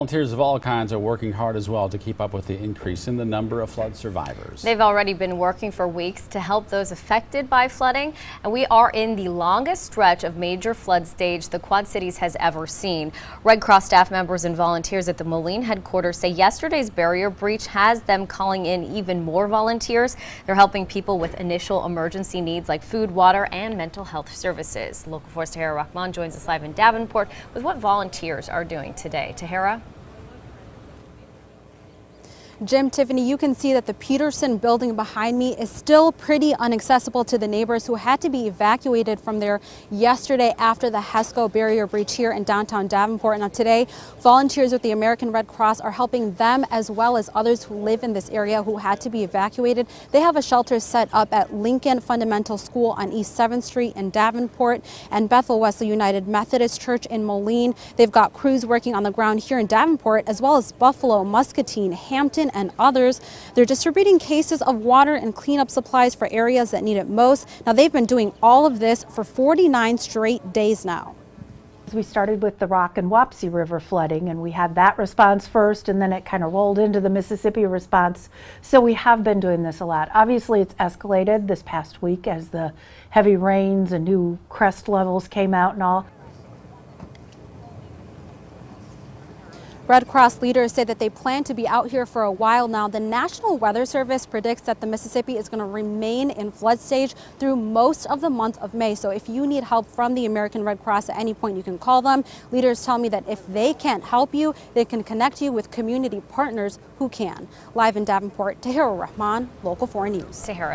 Volunteers of all kinds are working hard as well to keep up with the increase in the number of flood survivors. They've already been working for weeks to help those affected by flooding, and we are in the longest stretch of major flood stage the Quad Cities has ever seen. Red Cross staff members and volunteers at the Moline headquarters say yesterday's barrier breach has them calling in even more volunteers. They're helping people with initial emergency needs like food, water, and mental health services. Local 4's Tahira Rahman joins us live in Davenport with what volunteers are doing today. Tahira? Jim, Tiffany, you can see that the Peterson building behind me is still pretty inaccessible to the neighbors who had to be evacuated from there yesterday after the HESCO barrier breach here in downtown Davenport. Now today, volunteers with the American Red Cross are helping them as well as others who live in this area who had to be evacuated. They have a shelter set up at Lincoln Fundamental School on East 7th Street in Davenport and Bethel Wesley United Methodist Church in Moline. They've got crews working on the ground here in Davenport as well as Buffalo, Muscatine, Hampton, and others. They're distributing cases of water and cleanup supplies for areas that need it most. Now, they've been doing all of this for 49 straight days now. We started with the Rock and Wapsie River flooding, and we had that response first, and then it kind of rolled into the Mississippi response. So we have been doing this a lot. Obviously, it's escalated this past week as the heavy rains and new crest levels came out and all. Red Cross leaders say that they plan to be out here for a while now. The National Weather Service predicts that the Mississippi is going to remain in flood stage through most of the month of May. So if you need help from the American Red Cross at any point, you can call them. Leaders tell me that if they can't help you, they can connect you with community partners who can. Live in Davenport, Tahira Rahman, Local 4 News. Tahira.